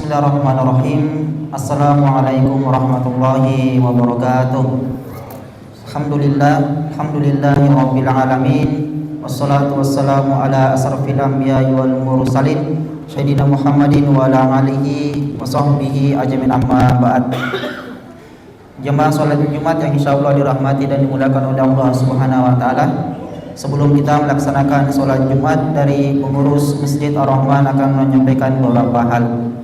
Bismillahirrahmanirrahim. Assalamualaikum warahmatullahi wabarakatuh. Alhamdulillahi rabbil alamin. Wassalatu wassalamu ala asrafil anbiya'i wal mursalin Sayyidina Muhammadin wa ala alihi wa sahbihi ajmain, amma ba'd. Jemaah salat Jumat yang insyaallah dirahmati dan dimuliakan oleh Allah Subhanahu wa taala. Sebelum kita melaksanakan sholat Jumat, dari pengurus Masjid Ar-Rahman akan menyampaikan beberapa hal.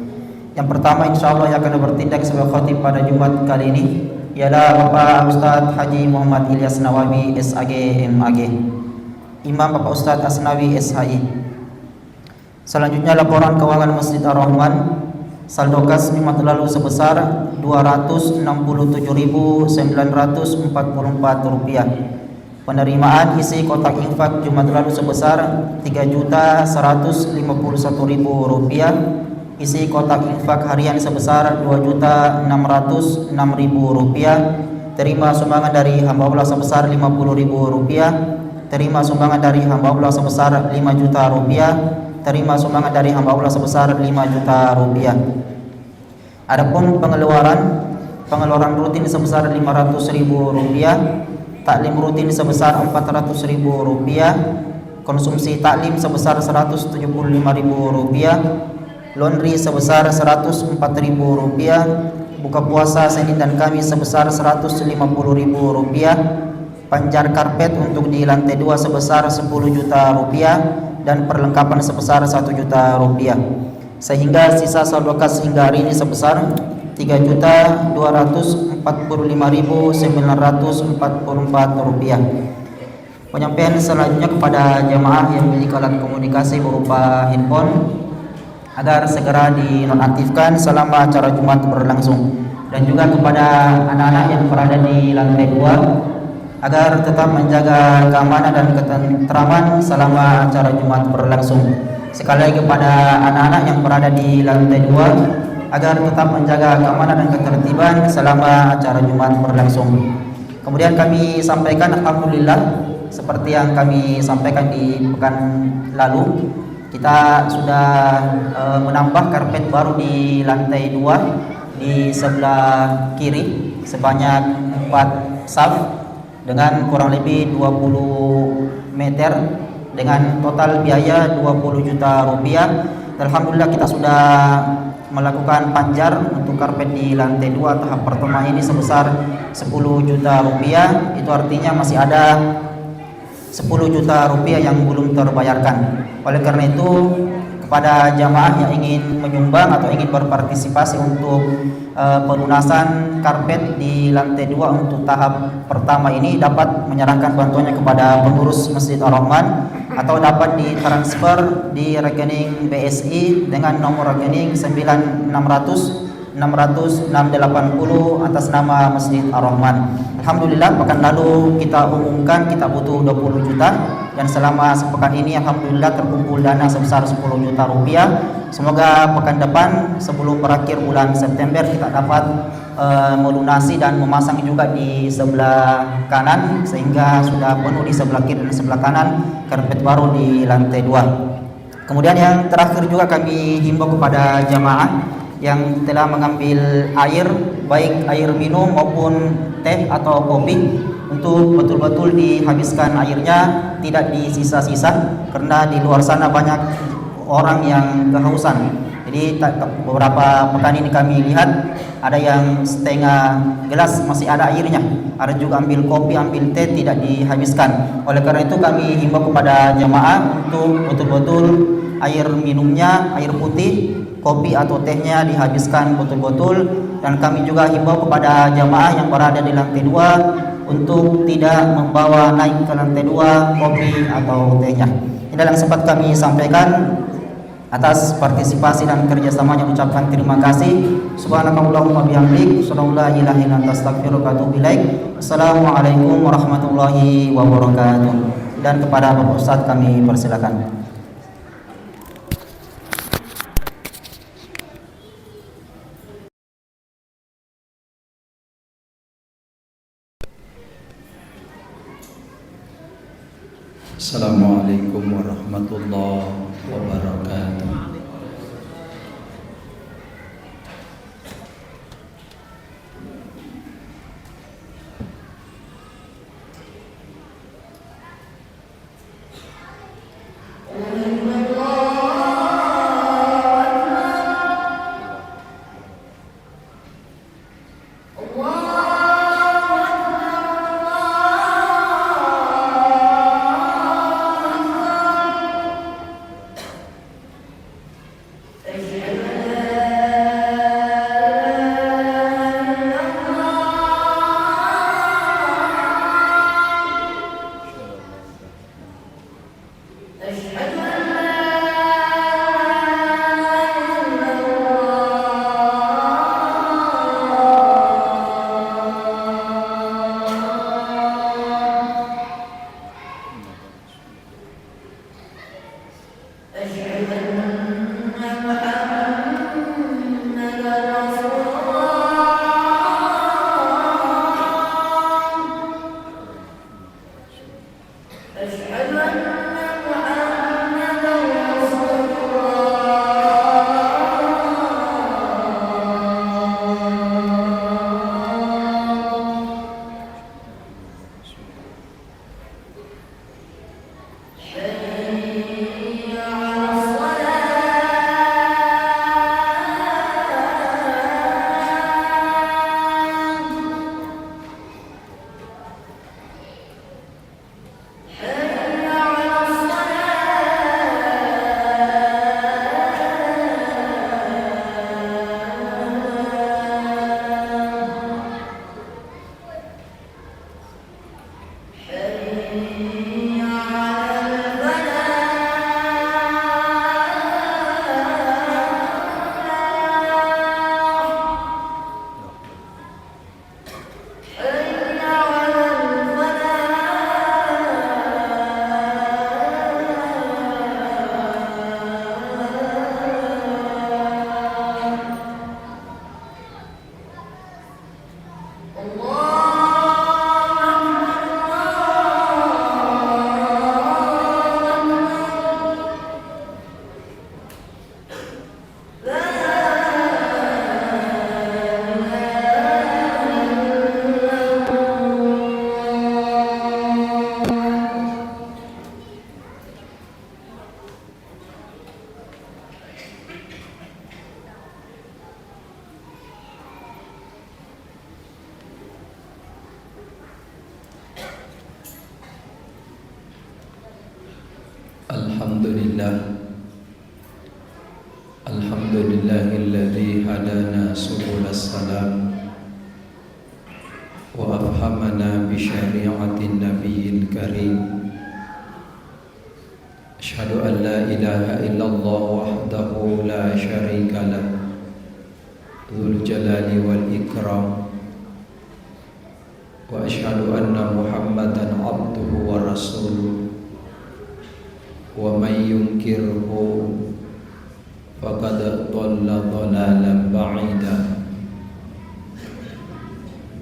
Yang pertama, insya Allah yang akan bertindak sebagai khatib pada Jumat kali ini ialah Bapak Ustadz Haji Muhammad Ilyas Nawawi SAG MAG, Imam Bapak Ustadz Asnawi SHI. Selanjutnya laporan keuangan Masjid Ar-Rahman. Saldo kas Jumat lalu sebesar Rp267.944. Penerimaan isi kotak infak Jumat lalu sebesar Rp3.151.000. Isi kotak infak harian sebesar Rp2.606.000. Terima sumbangan dari hamba Allah sebesar Rp50.000. Terima sumbangan dari hamba Allah sebesar Rp5 juta. Terima sumbangan dari hamba Allah sebesar Rp5 juta. Adapun pengeluaran rutin sebesar Rp500.000. Taklim rutin sebesar Rp400.000, konsumsi taklim sebesar Rp175.000, laundry sebesar Rp104.000, buka puasa Senin dan Kamis sebesar Rp150.000, panjar karpet untuk di lantai 2 sebesar Rp10 juta dan perlengkapan sebesar Rp1 juta, sehingga sisa saldo kas hingga hari ini sebesar Rp3.245.944. Penyampaian selanjutnya kepada jamaah yang memiliki alat komunikasi berupa handphone agar segera dinonaktifkan selama acara Jumat berlangsung, dan juga kepada anak-anak yang berada di lantai 2 agar tetap menjaga keamanan dan ketentraman selama acara Jumat berlangsung. Sekali lagi kepada anak-anak yang berada di lantai 2 agar tetap menjaga keamanan dan ketertiban selama acara Jumat berlangsung. Kemudian kami sampaikan, alhamdulillah, seperti yang kami sampaikan di pekan lalu, kita sudah menambah karpet baru di lantai 2 di sebelah kiri sebanyak 4 saf dengan kurang lebih 20 meter dengan total biaya Rp20 juta. Alhamdulillah kita sudah melakukan panjar untuk karpet di lantai 2 tahap pertama ini sebesar Rp10 juta. Itu artinya masih ada Rp10 juta yang belum terbayarkan. Oleh karena itu, kepada jamaah yang ingin menyumbang atau ingin berpartisipasi untuk pelunasan karpet di lantai 2 untuk tahap pertama ini, dapat menyerahkan bantuannya kepada pengurus Masjid Ar-Rahman atau dapat ditransfer di rekening BSI dengan nomor rekening 9600 680 atas nama Masjid Ar-Rahman. Alhamdulillah, pekan lalu kita umumkan kita butuh 20 juta dan selama sepekan ini alhamdulillah terkumpul dana sebesar Rp10 juta. Semoga pekan depan sebelum berakhir bulan September kita dapat melunasi dan memasang juga di sebelah kanan sehingga sudah penuh di sebelah kiri dan sebelah kanan karpet baru di lantai 2. Kemudian yang terakhir juga kami himbau kepada jamaah yang telah mengambil air, baik air minum maupun teh atau kopi, untuk betul-betul dihabiskan airnya, tidak disisa-sisa, karena di luar sana banyak orang yang kehausan. Jadi beberapa pekan ini kami lihat ada yang setengah gelas masih ada airnya, ada juga ambil kopi, ambil teh tidak dihabiskan. Oleh karena itu kami himbau kepada jamaah untuk betul-betul air minumnya, air putih, kopi atau tehnya dihabiskan betul-betul. Dan kami juga himbau kepada jamaah yang berada di lantai 2 untuk tidak membawa naik ke lantai 2 kopi atau tehnya. Ini yang sempat kami sampaikan. Atas partisipasi dan kerjasamanya ucapkan terima kasih. Subhanakallahumma bihamdik, asyhadu an la ilaha illa anta, astaghfiruka wa atubu ilaik. Assalamualaikum warahmatullahi wabarakatuh. Dan kepada Bapak Ustadz kami persilakan. Assalamualaikum warahmatullahi wabarakatuh. Alhamdulillahilladzi hadana subulas salam wa afhamana bi syari'atin nabiyil karim. Asyhadu an la ilaha illallah wahdahu la syarika lah, dzul jalali wal ikram, wa asyhadu anna Muhammadan abduhu wa rasuluh. Wa may yunkirhu faqad dhalla dhalalan ba'ida.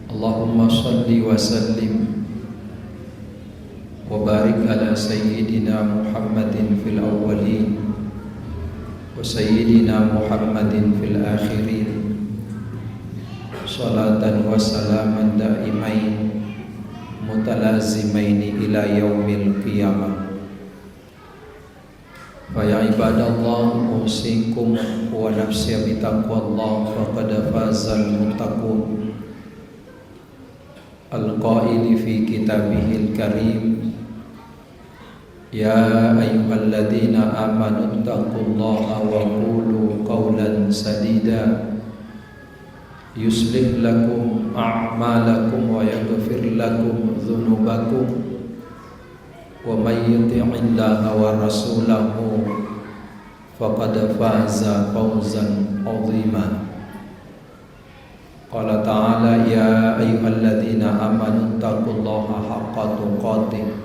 Allahumma salli wa sallim wa barik ala sayyidina Muhammadin fil awwalin wa sayyidina Muhammadin fil akhirin, salatan wa salaman da'imain mutalazimaini ila yaumil qiyamah. Faya ibadallah, usikum wa nafsi bitaqwallah, faqad fazal muttaqun. Al-qaili fi kitabihil karim, ya ayyuhalladzina amanu taqullaha wa qulu qawlan sadida yuslih lakum a'malakum wa yaghfir lakum dhunubakum, wa may yuti'illaha wa rasulahu faqad faza fawzan 'azima. Qala ta'ala, ya ayyuhalladzina amanu taqullaha haqqa tuqatih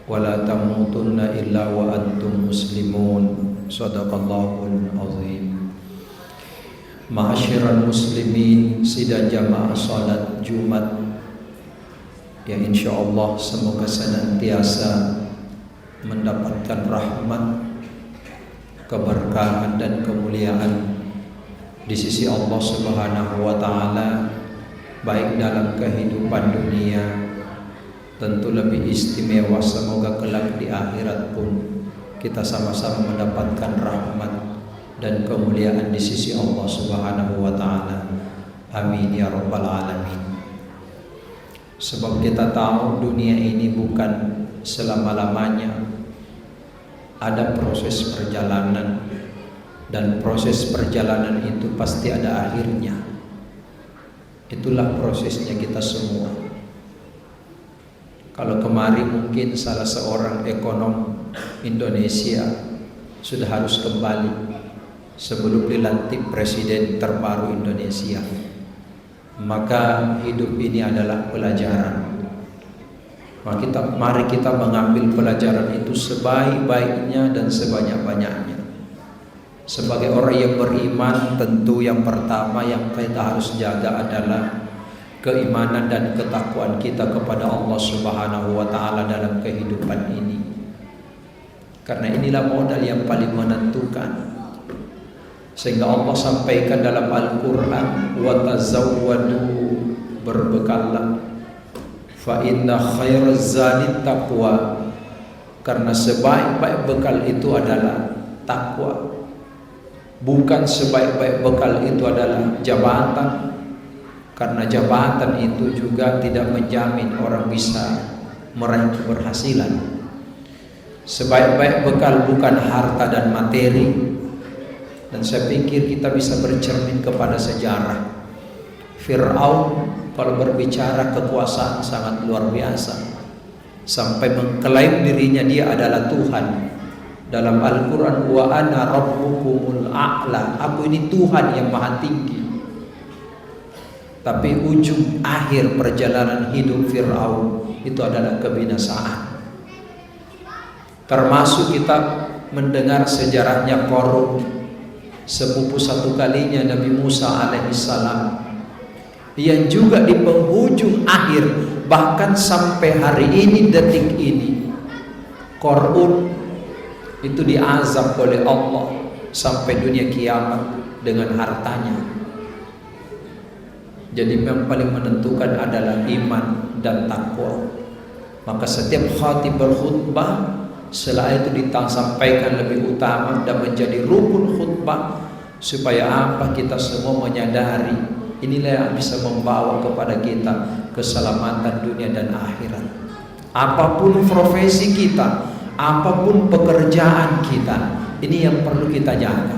wa la tamutunna illa wa antum muslimun. Shadaqallahul azim. Ma'asyiral muslimin, sidang jamaah salat Jumat yang insyaallah semoga senantiasa mendapatkan rahmat, keberkahan dan kemuliaan di sisi Allah Subhanahu wa taala, baik dalam kehidupan dunia, tentu lebih istimewa semoga kelak di akhirat pun kita sama-sama mendapatkan rahmat dan kemuliaan di sisi Allah Subhanahu wa taala. Amin ya rabbal alamin. Sebab kita tahu dunia ini bukan selama-lamanya, ada proses perjalanan, dan proses perjalanan itu pasti ada akhirnya. Itulah prosesnya kita semua. Kalau kemarin mungkin salah seorang ekonom Indonesia sudah harus kembali sebelum dilantik presiden terbaru Indonesia, maka hidup ini adalah pelajaran. Mari kita mengambil pelajaran itu sebaik-baiknya dan sebanyak-banyaknya. Sebagai orang yang beriman, tentu yang pertama yang kita harus jaga adalah keimanan dan ketakwaan kita kepada Allah Subhanahu wa taala dalam kehidupan ini. Karena inilah modal yang paling menentukan. Sehingga Allah sampaikan dalam Al-Qur'an, wa tazawwadu, berbekallah, fa inna khairaz zadi taqwa, karena sebaik-baik bekal itu adalah takwa. Bukan sebaik-baik bekal itu adalah jabatan, karena jabatan itu juga tidak menjamin orang bisa meraih keberhasilan. Sebaik-baik bekal bukan harta dan materi. Dan saya pikir kita bisa bercermin kepada sejarah. Fir'aun kalau berbicara kekuasaan sangat luar biasa, sampai mengklaim dirinya dia adalah Tuhan. Dalam Al-Quran, wa ana rabbukumul a'la, aku ini Tuhan yang maha tinggi. Tapi ujung akhir perjalanan hidup Fir'aun itu adalah kebinasaan. Termasuk kita mendengar sejarahnya Qarun, sepupu satu kalinya Nabi Musa alaihissalam, yang juga di penghujung akhir, bahkan sampai hari ini, detik ini, Qarun itu diazab oleh Allah sampai dunia kiamat dengan hartanya. Jadi yang paling menentukan adalah iman dan takwa. Maka setiap khatib berkhutbah, setelah itu disampaikan lebih utama dan menjadi rukun khutbah, supaya apa? Kita semua menyadari inilah yang bisa membawa kepada kita keselamatan dunia dan akhirat. Apapun profesi kita, apapun pekerjaan kita, ini yang perlu kita jaga.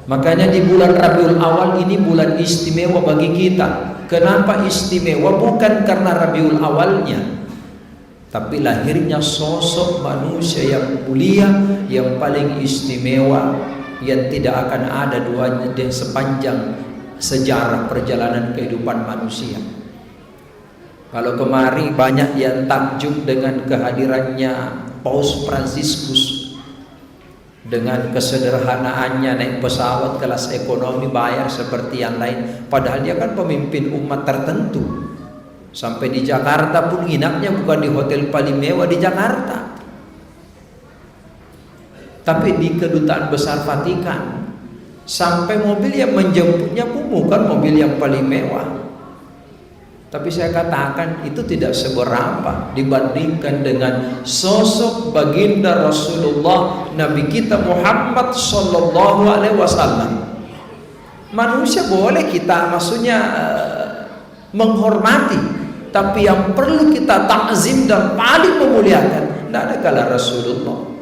Makanya di bulan Rabiul Awal ini bulan istimewa bagi kita. Kenapa istimewa? Bukan karena Rabiul Awalnya, tapi lahirnya sosok manusia yang mulia, yang paling istimewa, yang tidak akan ada duanya di sepanjang sejarah perjalanan kehidupan manusia. Kalau kemarin banyak yang takjub dengan kehadirannya Paus Fransiskus, dengan kesederhanaannya naik pesawat kelas ekonomi bayar seperti yang lain, padahal dia kan pemimpin umat tertentu. Sampai di Jakarta pun nginapnya bukan di hotel paling mewah di Jakarta, tapi di Kedutaan Besar Vatikan. Sampai mobil yang menjemputnya pun bukan mobil yang paling mewah. Tapi saya katakan itu tidak seberapa dibandingkan dengan sosok baginda Rasulullah, Nabi kita Muhammad Sallallahu Alaihi Wasallam. Manusia boleh kita maksudnya menghormati, tapi yang perlu kita takzim dan paling memuliakan tidak ada kalah Rasulullah.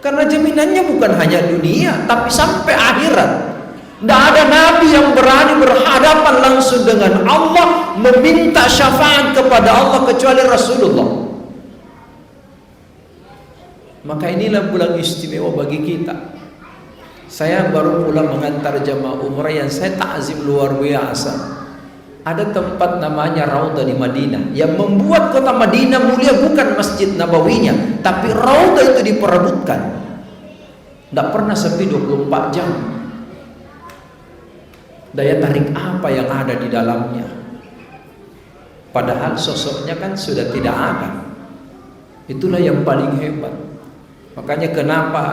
Karena jaminannya bukan hanya dunia, tapi sampai akhirat. Tidak ada nabi yang berani berhadapan langsung dengan Allah meminta syafaat kepada Allah kecuali Rasulullah. Maka inilah bulan istimewa bagi kita. Saya baru pulang mengantar jamaah umrah yang saya takzim luar biasa. Ada tempat namanya Raudhah di Madinah. Yang membuat kota Madinah mulia bukan Masjid Nabawinya, tapi Raudhah itu diperebutkan. Tidak pernah sepi 24 jam. Daya tarik apa yang ada di dalamnya? Padahal sosoknya kan sudah tidak ada. Itulah yang paling hebat. Makanya kenapa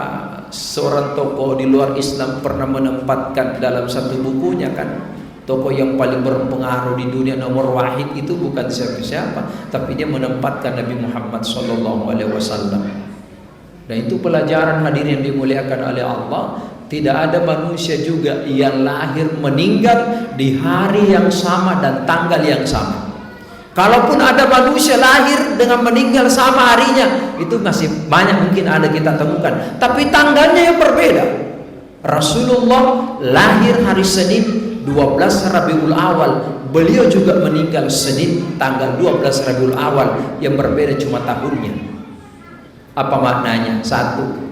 seorang tokoh di luar Islam pernah menempatkan dalam satu bukunya kan, tokoh yang paling berpengaruh di dunia nomor wahid itu bukan siapa-siapa, tapi dia menempatkan Nabi Muhammad SAW. Dan itu pelajaran hadirin yang dimuliakan oleh Allah. Tidak ada manusia juga yang lahir meninggal di hari yang sama dan tanggal yang sama. Kalaupun ada manusia lahir dengan meninggal sama harinya, itu masih banyak mungkin ada kita temukan, tapi tanggalnya yang berbeda. Rasulullah lahir hari Senin 12 Rabiul Awal, beliau juga meninggal Senin tanggal 12 Rabiul Awal, yang berbeda cuma tahunnya. Apa maknanya? Satu,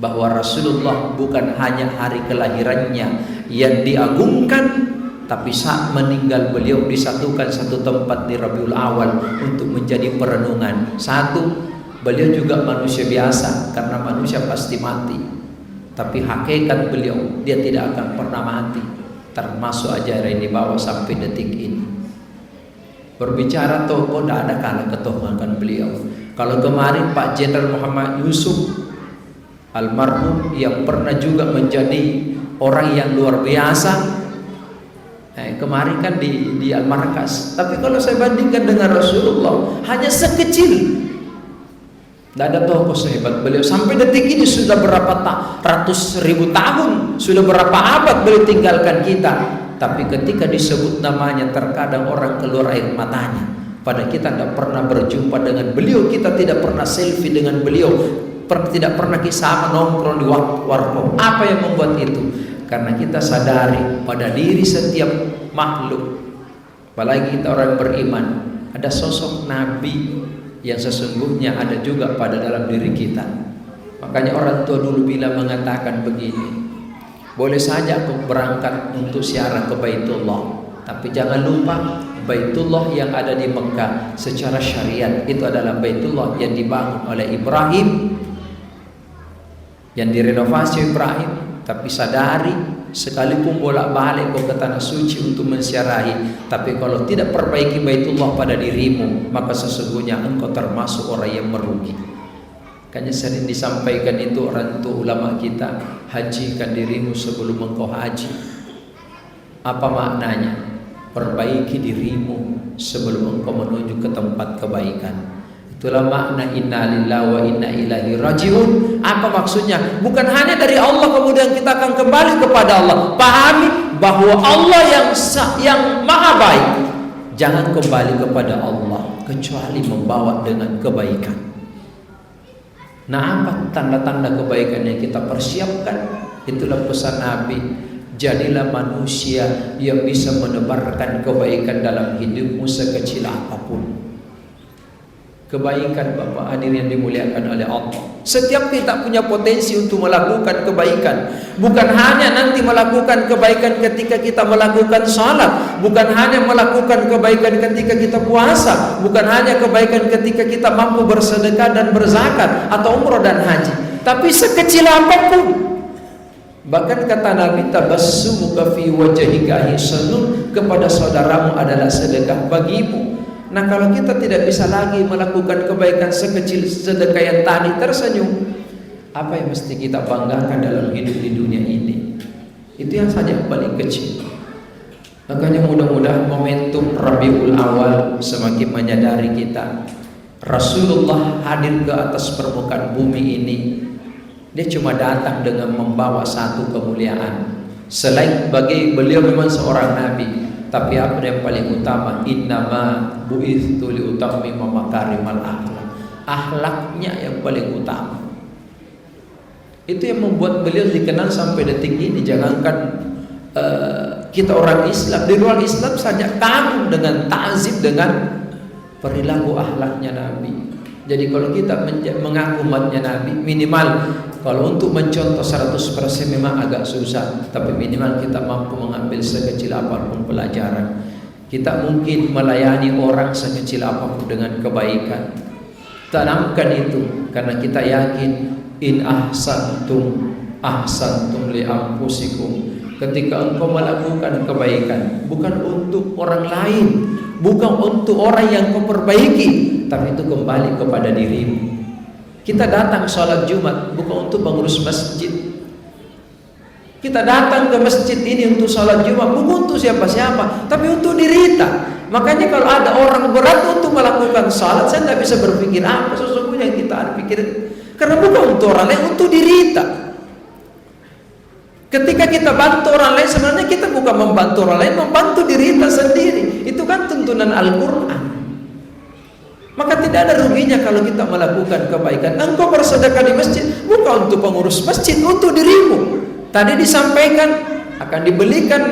bahwa Rasulullah bukan hanya hari kelahirannya yang diagungkan, tapi saat meninggal beliau disatukan satu tempat di Rabiul Awal untuk menjadi perenungan. Satu, beliau juga manusia biasa, karena manusia pasti mati, tapi hakikat beliau dia tidak akan pernah mati, termasuk ajaran yang dibawa sampai detik ini. Berbicara tokoh, tidak ada kalah ketokohan beliau. Kalau kemarin Pak Jenderal Muhammad Yusuf almarhum yang pernah juga menjadi orang yang luar biasa, kemarin kan di Al-Markas. Tapi kalau saya bandingkan dengan Rasulullah, hanya sekecil. Tidak ada tokoh sehebat beliau. Sampai detik ini sudah berapa ratus ribu tahun, sudah berapa abad beliau tinggalkan kita. Tapi ketika disebut namanya, terkadang orang keluar air matanya. Padahal kita tidak pernah berjumpa dengan beliau, kita tidak pernah selfie dengan beliau, tidak pernah kisah nongkrong di warkop. Apa yang membuat itu? Karena kita sadari pada diri setiap makhluk, apalagi kita orang beriman, ada sosok Nabi yang sesungguhnya ada juga pada dalam diri kita. Makanya orang tua dulu bila mengatakan begini, boleh saja aku berangkat untuk ziarah ke Baitullah, tapi jangan lupa Baitullah yang ada di Mekah secara syariat itu adalah Baitullah yang dibangun oleh Ibrahim, yang direnovasi Ibrahim. Tapi sadari, sekalipun bolak-balik kau ke tanah suci untuk menziarahi, tapi kalau tidak perbaiki Baitullah pada dirimu, maka sesungguhnya engkau termasuk orang yang merugi. Makanya sering disampaikan itu orang tua ulama kita, hajikan dirimu sebelum engkau haji. Apa maknanya? Perbaiki dirimu sebelum engkau menuju ke tempat kebaikan. Itulah makna inna lillahi wa inna ilaihi rajiun. Apa maksudnya? Bukan hanya dari Allah kemudian kita akan kembali kepada Allah. Pahami bahwa Allah yang maha baik. Jangan kembali kepada Allah kecuali membawa dengan kebaikan. Nah, apa tanda-tanda kebaikan yang kita persiapkan? Itulah pesan Nabi. Jadilah manusia yang bisa menebarkan kebaikan dalam hidupmu sekecil apapun. Kebaikan, Bapak hadirin yang dimuliakan oleh Allah. Setiap kita punya potensi untuk melakukan kebaikan. Bukan hanya nanti melakukan kebaikan ketika kita melakukan salat, bukan hanya melakukan kebaikan ketika kita puasa, bukan hanya kebaikan ketika kita mampu bersedekah dan berzakat atau umrah dan haji, tapi sekecil apapun. Bahkan kata Nabi, tabassumuka fi wajhika hisanun, kepada saudaramu adalah sedekah bagimu. Nah, kalau kita tidak bisa lagi melakukan kebaikan sekecil sedekah yang tadi tersenyum, apa yang mesti kita banggakan dalam hidup di dunia ini? Itu yang saja yang paling kecil. Makanya mudah-mudahan momentum Rabiul Awal semakin menyadari kita. Rasulullah hadir ke atas permukaan bumi ini, dia cuma datang dengan membawa satu kemuliaan. Selain bagi beliau memang seorang nabi, tapi apa yang paling utama? Innama bu'itsu liutammima makarimal akhlak. Akhlaknya yang paling utama. Itu yang membuat beliau dikenal sampai detik ini. Jangankan kita orang Islam, di luar Islam saja kagum dengan ta'zim dengan perilaku akhlaknya Nabi. Jadi kalau kita mengaku umatnya Nabi, minimal kalau untuk mencontoh 100% memang agak susah, tapi minimal kita mampu mengambil sekecil apapun pelajaran. Kita mungkin melayani orang sekecil apapun dengan kebaikan. Tanamkan itu, karena kita yakin in ahsantum li anfusikum. Ketika engkau melakukan kebaikan, bukan untuk orang lain, bukan untuk orang yang kau perbaiki, tapi itu kembali kepada dirimu. Kita datang sholat Jumat bukan untuk pengurus masjid. Kita datang ke masjid ini untuk sholat Jumat bukan untuk siapa-siapa, tapi untuk diri kita. Makanya kalau ada orang berat untuk melakukan sholat, saya tidak bisa berpikir apa sesungguhnya yang kita pikir, karena bukan untuk orang lain, untuk diri kita. Ketika kita bantu orang lain, sebenarnya kita bukan membantu orang lain, membantu diri kita sendiri. Itu kan tuntunan Al-Quran. Maka tidak ada ruginya kalau kita melakukan kebaikan. Engkau bersedekah di masjid bukan untuk pengurus masjid, untuk dirimu. Tadi disampaikan akan dibelikan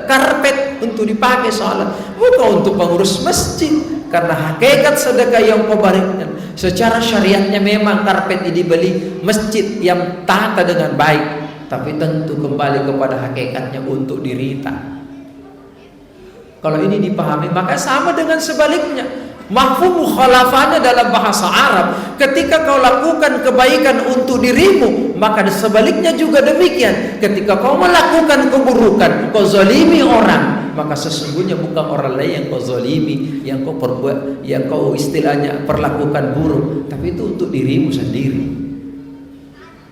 karpet untuk dipakai sholat, bukan untuk pengurus masjid. Karena hakikat sedekah yang kau berikan secara syariatnya memang karpet ini dibeli masjid yang tata dengan baik, tapi tentu kembali kepada hakikatnya untuk diri kita. Kalau ini dipahami, maka sama dengan sebaliknya. Mafhum mukhalafahnya dalam bahasa Arab, ketika kau lakukan kebaikan untuk dirimu, maka sebaliknya juga demikian. Ketika kau melakukan keburukan, kau zalimi orang, maka sesungguhnya bukan orang lain yang kau zalimi, yang kau perbuat, yang kau istilahnya perlakukan buruk, tapi itu untuk dirimu sendiri.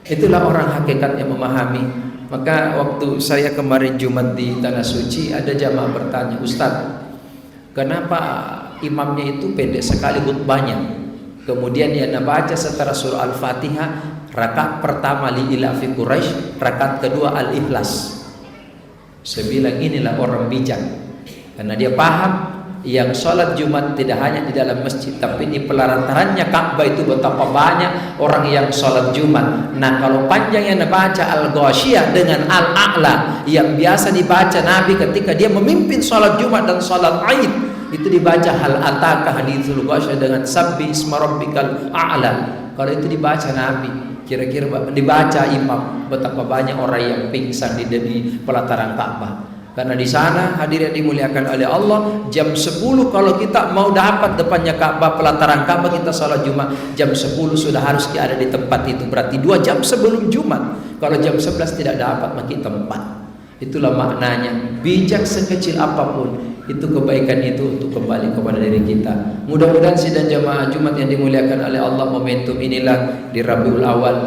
Itulah orang hakikat yang memahami. Maka waktu saya kemarin Jumat di Tanah Suci, ada jamaah bertanya, Ustaz, kenapa imamnya itu pendek sekali khutbahnya? Kemudian dia baca setelah surah Al-Fatihah, rakaat pertama li ilafi Quraisy, rakaat kedua Al-Ikhlas. Saya bilang inilah orang bijak, karena dia paham yang sholat Jumat tidak hanya di dalam masjid, tapi di pelatarannya Ka'bah itu betapa banyak orang yang sholat Jumat. Nah, kalau panjang yang dibaca Al-Ghasyiyah dengan Al-A'la yang biasa dibaca Nabi ketika dia memimpin sholat Jumat dan sholat Aid, itu dibaca hal ataka haditsul ghasyiyah dengan sabbi isma rabbikal a'la. Kalau itu dibaca Nabi, kira-kira dibaca imam, betapa banyak orang yang pingsan di pelataran Ka'bah. Karena di sana hadirin dimuliakan oleh Allah, jam 10 kalau kita mau dapat depannya Ka'bah, pelataran Ka'bah, kita salat Jumat jam 10 sudah harus ada di tempat itu. Berarti 2 jam sebelum Jumat. Kalau jam 11 tidak dapat makin tempat. Itulah maknanya. Bijak sekecil apapun, itu kebaikan itu untuk kembali kepada diri kita. Mudah-mudahan sidang jamaah Jumat yang dimuliakan oleh Allah, momentum inilah di Rabiul Awal,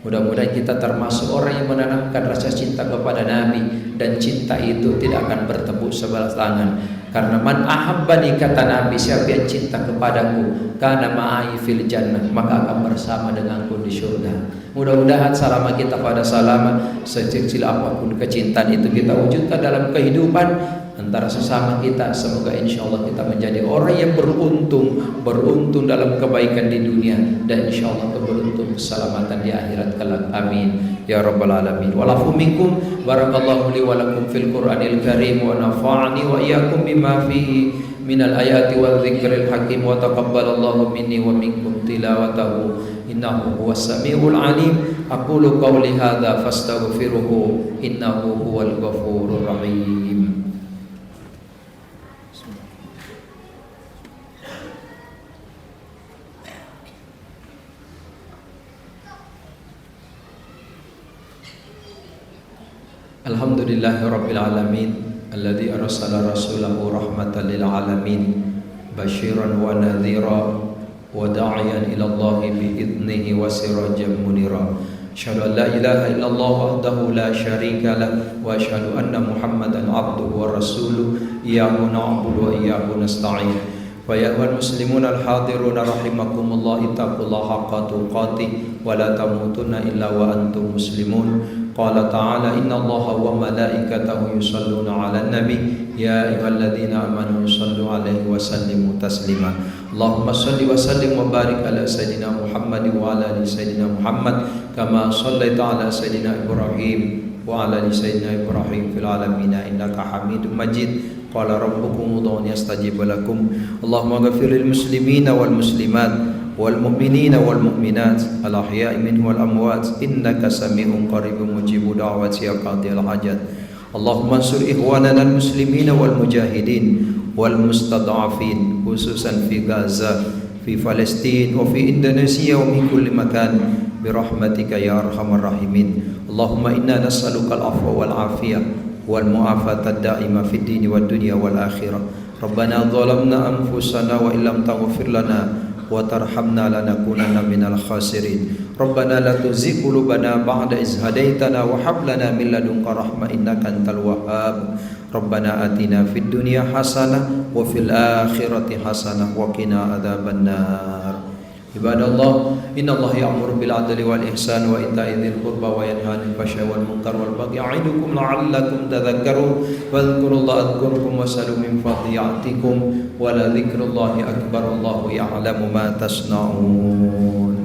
mudah-mudahan kita termasuk orang yang menanamkan rasa cinta kepada Nabi, dan cinta itu tidak akan bertepuk sebelah tangan. Karena man ahabbani, kata Nabi, siapa yang cinta kepadaku, kana ma'ai fil jannah, maka akan bersama denganku di surga. Mudah-mudahan selama kita pada selama sekecil apapun kecintaan itu kita wujudkan dalam kehidupan. antara sesama kita. Semoga insya Allah kita menjadi orang yang beruntung dalam kebaikan di dunia, dan insya Allah beruntung keselamatan di akhirat kelak. Amin ya rabbal alamin. Walafu minkum, barakallahu li wa lakum fil Qur'anil karim, wa nafa'ani wa iyyakum bima fihi minal ayati wa dzikril hakim, wa taqabbalallahu minni wa minkum tilawatahu innahu huwas samiul alim. Aqulu qawli hadza fastaghfiruhu innahu huwal ghafurur rahim. Alhamdulillahi rabbil alamin, alladzi arsala rasulahu rahmatan lil alamin, basyiran wa nadhira wa da'iyan ila Allah bi idnihi wa sirajan munira. Asyhadu an la ilaha illallah wahdahu la syarika lah, wa asyhadu anna Muhammadan abduhu wa rasuluh, iyyahu na'budu wa iyyahu nasta'in. Fa ya ayyuhal muslimun al hadirun rahimakumullah, ittaqullaha haqqa tuqatih wa la tamutunna illa wa antum muslimun. Qala ta'ala innallaha wa malaikatahu yusalluna 'alan nabi ya ayyuhalladzina amanu sallu 'alaihi wa sallimu taslima. Allahumma salli wa sallim wa barik ala sayidina Muhammad wa ala ali sayidina Muhammad kama sallaita ala sayidina Ibrahim wa ala ali sayidina Ibrahim fil alamin innaka Hamidum Majid. Qala rabbukum ud'uni astajib lakum. Allahumma ighfir lil muslimina wal muslimat wal mu'minina wal mu'minat al ahya'i minhum wal amwat innaka sami'un qaribun mujibud da'wati ya qadiyal hajat. Allahumma ansur ikhwanana al muslimina wal mujahidin wal mustad'afin khususan fi Gaza, fi Palestin wa fi Indonesia wa min kulli makan birahmatika ya arhamar rahimin. Allahumma inna nas'aluka al afwa wal afiyah wal mu'afata ad-da'ima fid dini wad dunya wal akhirah. Rabbana zalamna anfusana wa illam taghfir lana wa tarhamna lanakunanna minal khasirin. Rabbana la tuzigh qulubana ba'da iz hadaitana wa hab lana min ladunka rahmah innaka antal wahhab. Rabbana atina fid dunya hasanah wa fil akhirati hasanah wa qina adzabannar. Ibadallah, innallaha ya'muru bil 'adli wal ihsani wa ita'i dzil qurba wa yanha 'anil fahsya'i wal munkar wal baghi ya'idukum la'allakum tadhakkarun. Wadhkurullaha adhkurkum was'alu min fadli ya'tikum wa la dzikrullahi akbar. Allahu ya'lamu ma tasna'un.